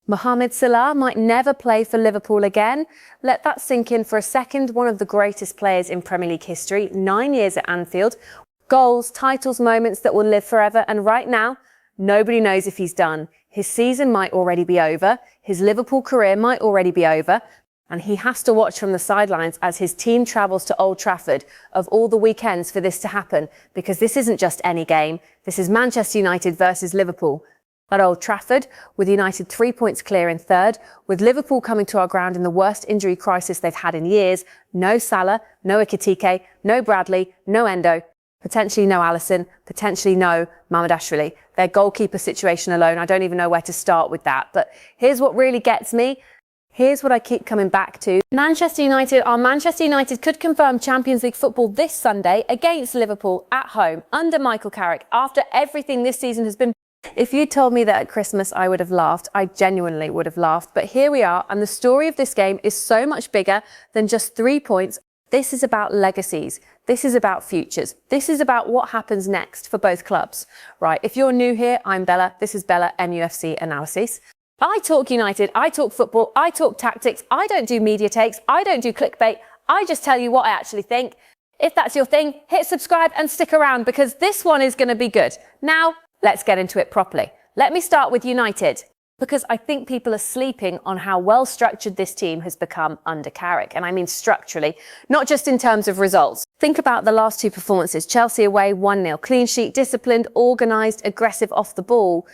Mohamed Salah might never play for Liverpool again. Let that sink in for a second. One of the greatest players in Premier League history, 9 years at Anfield. Goals, titles, moments that will live forever. And right now, nobody knows if he's done. His season might already be over. His Liverpool career might already be over. And he has to watch from the sidelines as his team travels to Old Trafford of all the weekends for this to happen. Because this isn't just any game. This is Manchester United versus Liverpool. At Old Trafford, with United 3 points clear in third, with Liverpool coming to our ground in the worst injury crisis they've had in years, no Salah, no Ekitike, no Bradley, no Endo, potentially no Alisson, potentially no Mamardashvili. Their goalkeeper situation alone, I don't even know where to start with that. But here's what really gets me. Here's what I keep coming back to. Manchester United could confirm Champions League football this Sunday against Liverpool at home under Michael Carrick after everything this season has been. If you told me that at Christmas, I would have laughed. I genuinely would have laughed. But here we are, and the story of this game is so much bigger than just 3 points. This is about legacies. This is about futures. This is about what happens next for both clubs. Right, if you're new here, I'm Bella. This is Bella MUFC Analysis. I talk United, I talk football, I talk tactics. I don't do media takes. I don't do clickbait. I just tell you what I actually think. If that's your thing, hit subscribe and stick around because this one is going to be good. Now, let's get into it properly. Let me start with United, because I think people are sleeping on how well structured this team has become under Carrick. And I mean structurally, not just in terms of results. Think about the last two performances. Chelsea away, 1-0, clean sheet, disciplined, organised, aggressive off the ball.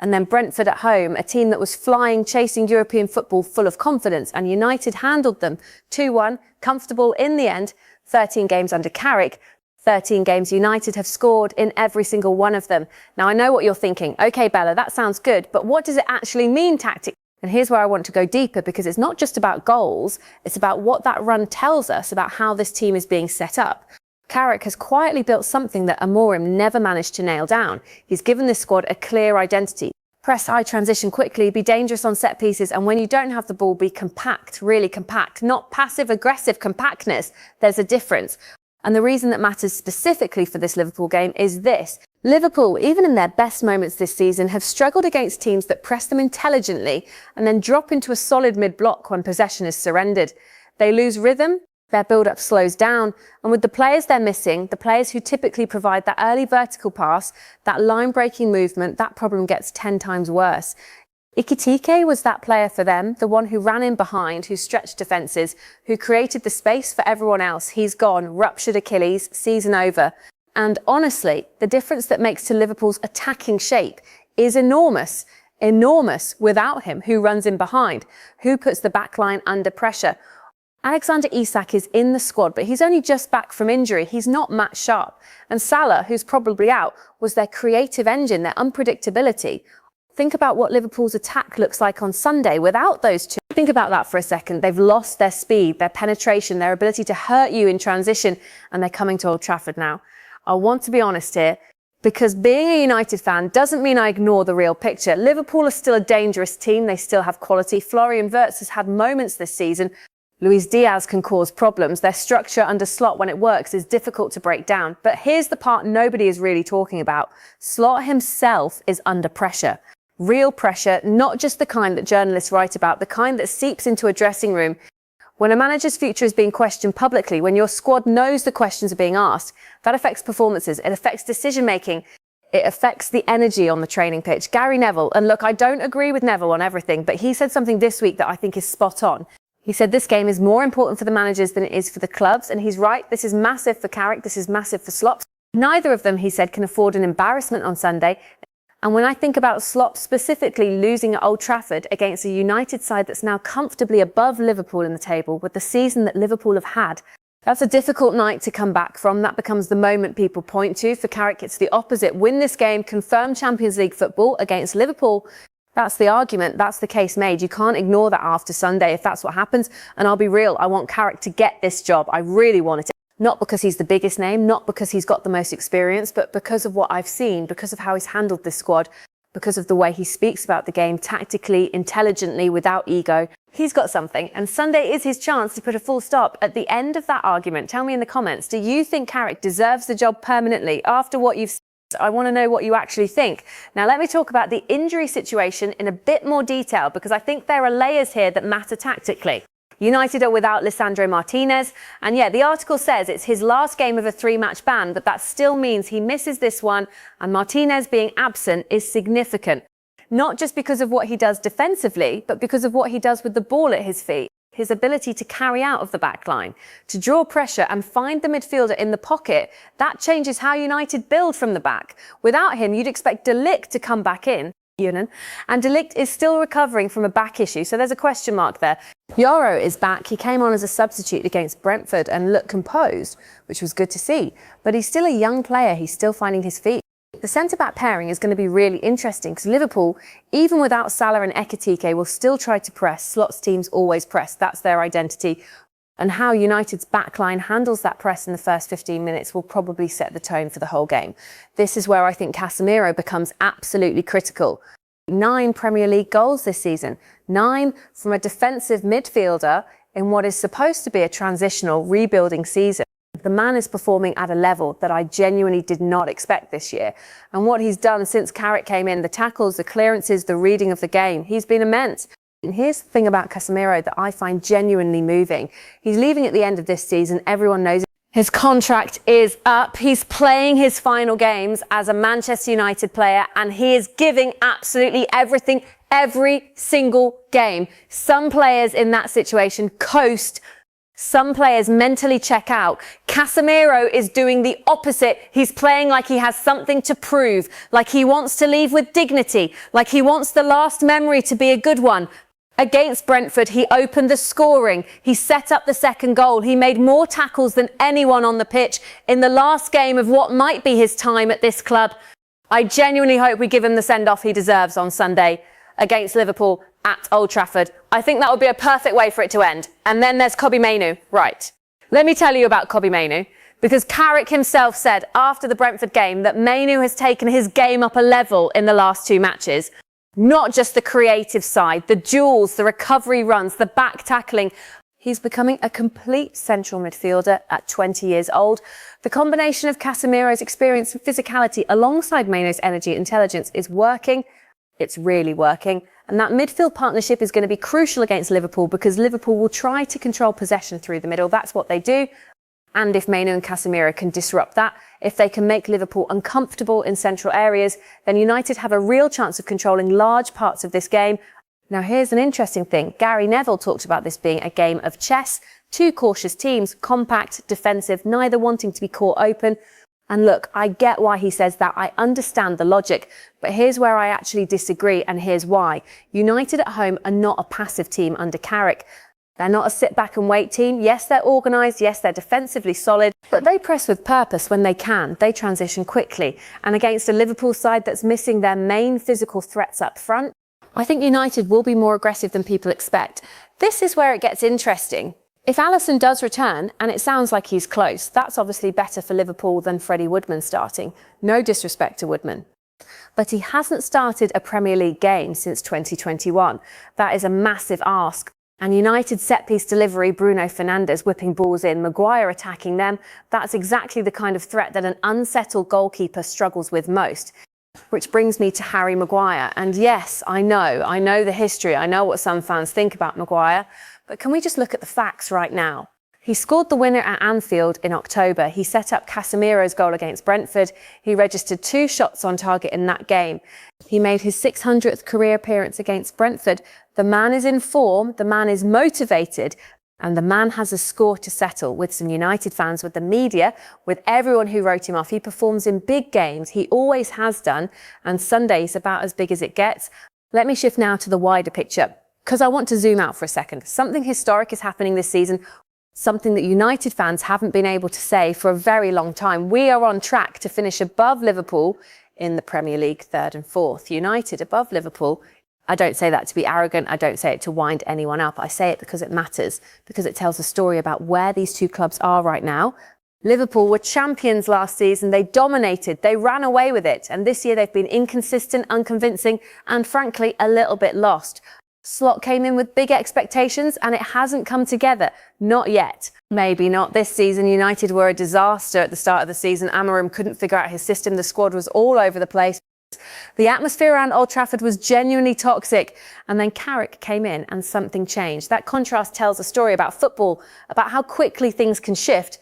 And then Brentford at home, a team that was flying, chasing European football full of confidence. And United handled them 2-1, comfortable in the end, 13 games under Carrick. 13 games United have scored in every single one of them. Now, I know what you're thinking. OK, Bella, that sounds good. But what does it actually mean tactically? And here's where I want to go deeper, because it's not just about goals. It's about what that run tells us about how this team is being set up. Carrick has quietly built something that Amorim never managed to nail down. He's given this squad a clear identity. Press high, transition quickly, be dangerous on set pieces, and when you don't have the ball, be compact, really compact, not passive-aggressive compactness. There's a difference. And the reason that matters specifically for this Liverpool game is this. Liverpool, even in their best moments this season, have struggled against teams that press them intelligently and then drop into a solid mid-block when possession is surrendered. They lose rhythm, their build-up slows down, and with the players they're missing, the players who typically provide that early vertical pass, that line-breaking movement, that problem gets 10 times worse. Ekitike was that player for them, the one who ran in behind, who stretched defences, who created the space for everyone else. He's gone, ruptured Achilles, season over. And honestly, the difference that makes to Liverpool's attacking shape is enormous. Enormous without him. Who runs in behind? Who puts the back line under pressure? Alexander Isak is in the squad, but he's only just back from injury. He's not Matt Sharp. And Salah, who's probably out, was their creative engine, their unpredictability. Think about what Liverpool's attack looks like on Sunday without those two. Think about that for a second. They've lost their speed, their penetration, their ability to hurt you in transition, and they're coming to Old Trafford now. I want to be honest here, because being a United fan doesn't mean I ignore the real picture. Liverpool are still a dangerous team. They still have quality. Florian Wirtz has had moments this season. Luis Diaz can cause problems. Their structure under Slot, when it works, is difficult to break down. But here's the part nobody is really talking about. Slot himself is under pressure. Real pressure, not just the kind that journalists write about, the kind that seeps into a dressing room. When a manager's future is being questioned publicly, when your squad knows the questions are being asked, that affects performances, it affects decision-making, it affects the energy on the training pitch. Gary Neville, and look, I don't agree with Neville on everything, but he said something this week that I think is spot on. He said this game is more important for the managers than it is for the clubs, and he's right, this is massive for Carrick, this is massive for Slot. Neither of them, he said, can afford an embarrassment on Sunday. And when I think about Slot specifically losing at Old Trafford against a United side that's now comfortably above Liverpool in the table with the season that Liverpool have had, that's a difficult night to come back from. That becomes the moment people point to. For Carrick, it's the opposite. Win this game, confirm Champions League football against Liverpool. That's the argument. That's the case made. You can't ignore that after Sunday if that's what happens. And I'll be real, I want Carrick to get this job. I really want it. Not because he's the biggest name, not because he's got the most experience, but because of what I've seen, because of how he's handled this squad, because of the way he speaks about the game tactically, intelligently, without ego. He's got something, and Sunday is his chance to put a full stop at the end of that argument. Tell me in the comments, do you think Carrick deserves the job permanently after what you've seen? I want to know what you actually think. Now, let me talk about the injury situation in a bit more detail, because I think there are layers here that matter tactically. United are without Lisandro Martinez, and yeah, the article says it's his last game of a 3-match ban, but that still means he misses this one, and Martinez being absent is significant. Not just because of what he does defensively, but because of what he does with the ball at his feet. His ability to carry out of the back line, to draw pressure and find the midfielder in the pocket, that changes how United build from the back. Without him, you'd expect De Ligt to come back in, and De Ligt is still recovering from a back issue, so there's a question mark there. Yoro is back. He came on as a substitute against Brentford and looked composed, which was good to see. But he's still a young player. He's still finding his feet. The centre-back pairing is going to be really interesting because Liverpool, even without Salah and Ekitike, will still try to press. Slots teams always press. That's their identity. And how United's backline handles that press in the first 15 minutes will probably set the tone for the whole game. This is where I think Casemiro becomes absolutely critical. 9 Premier League goals this season. 9 from a defensive midfielder in what is supposed to be a transitional rebuilding season. The man is performing at a level that I genuinely did not expect this year. And what he's done since Carrick came in, the tackles, the clearances, the reading of the game, he's been immense. And here's the thing about Casemiro that I find genuinely moving. He's leaving at the end of this season. Everyone knows it. His contract is up. He's playing his final games as a Manchester United player, and he is giving absolutely everything every single game. Some players in that situation coast. Some players mentally check out. Casemiro is doing the opposite. He's playing like he has something to prove, like he wants to leave with dignity, like he wants the last memory to be a good one. Against Brentford, he opened the scoring. He set up the second goal. He made more tackles than anyone on the pitch in the last game of what might be his time at this club. I genuinely hope we give him the send-off he deserves on Sunday against Liverpool at Old Trafford. I think that would be a perfect way for it to end. And then there's Kobbie Mainoo. Right. Let me tell you about Kobbie Mainoo, because Carrick himself said after the Brentford game that Mainoo has taken his game up a level in the last 2 matches. Not just the creative side, the duels, the recovery runs, the back tackling. He's becoming a complete central midfielder at 20 years old. The combination of Casemiro's experience and physicality alongside Mainoo's energy and intelligence is working. It's really working. And that midfield partnership is going to be crucial against Liverpool, because Liverpool will try to control possession through the middle. That's what they do. And if Mainoo and Casemiro can disrupt that, if they can make Liverpool uncomfortable in central areas, then United have a real chance of controlling large parts of this game. Now, here's an interesting thing. Gary Neville talked about this being a game of chess. 2 cautious teams, compact, defensive, neither wanting to be caught open. And look, I get why he says that. I understand the logic. But here's where I actually disagree, and here's why. United at home are not a passive team under Carrick. They're not a sit-back-and-wait team. Yes, they're organised. Yes, they're defensively solid. But they press with purpose when they can. They transition quickly. And against a Liverpool side that's missing their main physical threats up front, I think United will be more aggressive than people expect. This is where it gets interesting. If Alisson does return, and it sounds like he's close, that's obviously better for Liverpool than Freddie Woodman starting. No disrespect to Woodman. But he hasn't started a Premier League game since 2021. That is a massive ask. And United set-piece delivery, Bruno Fernandes whipping balls in, Maguire attacking them, that's exactly the kind of threat that an unsettled goalkeeper struggles with most. Which brings me to Harry Maguire. And yes, I know the history, I know what some fans think about Maguire, but can we just look at the facts right now? He scored the winner at Anfield in October. He set up Casemiro's goal against Brentford. He registered 2 shots on target in that game. He made his 600th career appearance against Brentford. The man is in form, the man is motivated, and the man has a score to settle with some United fans, with the media, with everyone who wrote him off. He performs in big games. He always has done, and Sunday's about as big as it gets. Let me shift now to the wider picture, because I want to zoom out for a second. Something historic is happening this season. Something that United fans haven't been able to say for a very long time. We are on track to finish above Liverpool in the Premier League, 3rd and 4th. United above Liverpool. I don't say that to be arrogant. I don't say it to wind anyone up. I say it because it matters, because it tells a story about where these 2 clubs are right now. Liverpool were champions last season. They dominated. They ran away with it. And this year they've been inconsistent, unconvincing, and frankly, a little bit lost. Slot came in with big expectations and it hasn't come together. Not yet. Maybe not this season. United were a disaster at the start of the season. Amorim couldn't figure out his system. The squad was all over the place. The atmosphere around Old Trafford was genuinely toxic. And then Carrick came in and something changed. That contrast tells a story about football, about how quickly things can shift,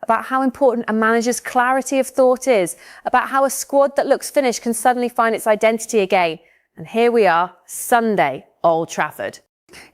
about how important a manager's clarity of thought is, about how a squad that looks finished can suddenly find its identity again. And here we are, Sunday, Old Trafford.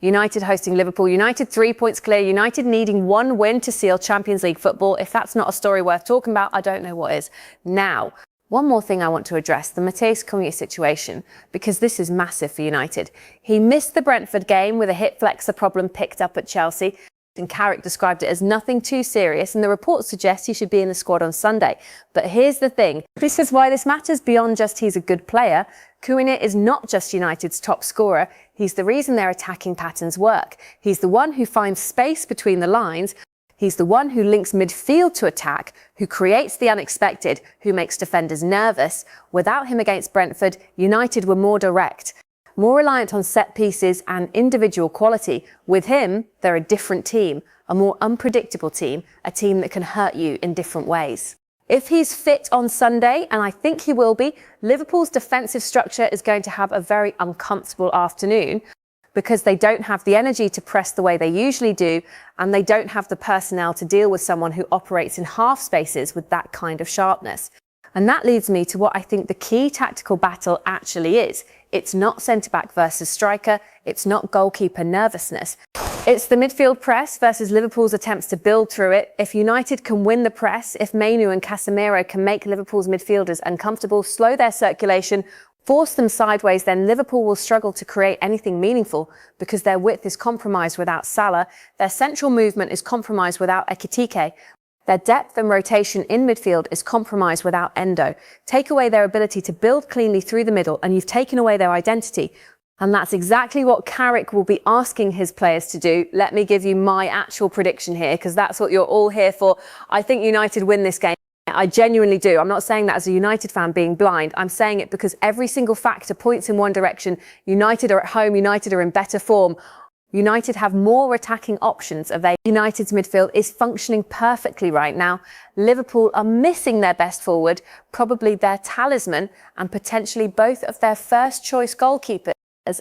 United hosting Liverpool. United 3 points clear. United needing one win to seal Champions League football. If that's not a story worth talking about, I don't know what is. Now, one more thing I want to address, the Mateus Cunha situation, because this is massive for United. He missed the Brentford game with a hip flexor problem picked up at Chelsea. And Carrick described it as nothing too serious, and the reports suggest he should be in the squad on Sunday. But here's the thing. This is why this matters beyond just he's a good player. Cunha is not just United's top scorer. He's the reason their attacking patterns work. He's the one who finds space between the lines. He's the one who links midfield to attack, who creates the unexpected, who makes defenders nervous. Without him against Brentford, United were more direct, more reliant on set pieces and individual quality. With him, they're a different team, a more unpredictable team, a team that can hurt you in different ways. If he's fit on Sunday, and I think he will be, Liverpool's defensive structure is going to have a very uncomfortable afternoon because they don't have the energy to press the way they usually do, and they don't have the personnel to deal with someone who operates in half spaces with that kind of sharpness. And that leads me to what I think the key tactical battle actually is. It's not centre-back versus striker. It's not goalkeeper nervousness. It's the midfield press versus Liverpool's attempts to build through it. If United can win the press, if Mainu and Casemiro can make Liverpool's midfielders uncomfortable, slow their circulation, force them sideways, then Liverpool will struggle to create anything meaningful because their width is compromised without Salah, their central movement is compromised without Ekitike, their depth and rotation in midfield is compromised without Endo. Take away their ability to build cleanly through the middle and you've taken away their identity. And that's exactly what Carrick will be asking his players to do. Let me give you my actual prediction here, because that's what you're all here for. I think United win this game. I genuinely do. I'm not saying that as a United fan being blind. I'm saying it because every single factor points in one direction. United are at home. United are in better form. United have more attacking options available. United's midfield is functioning perfectly right now. Liverpool are missing their best forward, probably their talisman, and potentially both of their first choice goalkeepers.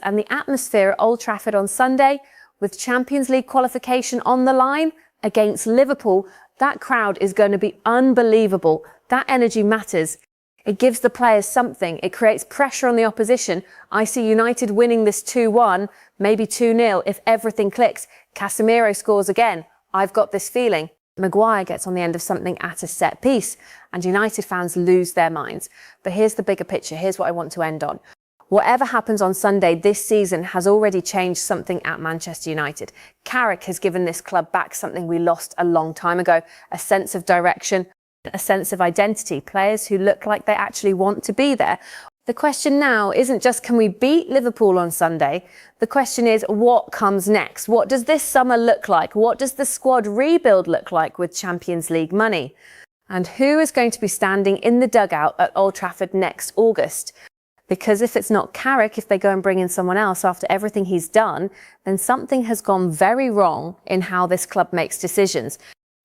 And the atmosphere at Old Trafford on Sunday, with Champions League qualification on the line against Liverpool, that crowd is going to be unbelievable. That energy matters. It gives the players something. It creates pressure on the opposition. I see United winning this 2-1, maybe 2-0 if everything clicks. Casemiro scores again. I've got this feeling. Maguire gets on the end of something at a set piece, and United fans lose their minds. But here's the bigger picture. Here's what I want to end on. Whatever happens on Sunday this season has already changed something at Manchester United. Carrick has given this club back something we lost a long time ago, a sense of direction, a sense of identity, players who look like they actually want to be there. The question now isn't just can we beat Liverpool on Sunday? The question is what comes next? What does this summer look like? What does the squad rebuild look like with Champions League money? And who is going to be standing in the dugout at Old Trafford next August? Because if it's not Carrick, if they go and bring in someone else after everything he's done, then something has gone very wrong in how this club makes decisions.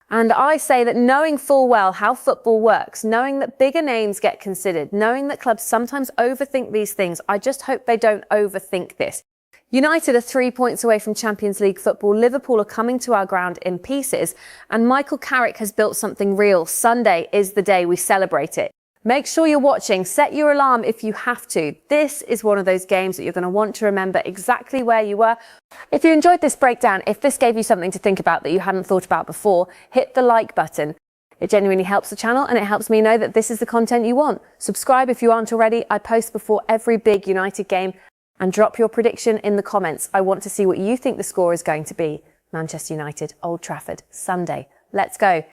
And I say that knowing full well how football works, knowing that bigger names get considered, knowing that clubs sometimes overthink these things, I just hope they don't overthink this. United are 3 points away from Champions League football. Liverpool are coming to our ground in pieces. And Michael Carrick has built something real. Sunday is the day we celebrate it. Make sure you're watching. Set your alarm if you have to. This is one of those games that you're going to want to remember exactly where you were. If you enjoyed this breakdown, if this gave you something to think about that you hadn't thought about before, hit the like button. It genuinely helps the channel and it helps me know that this is the content you want. Subscribe if you aren't already. I post before every big United game. And drop your prediction in the comments. I want to see what you think the score is going to be. Manchester United, Old Trafford, Sunday. Let's go.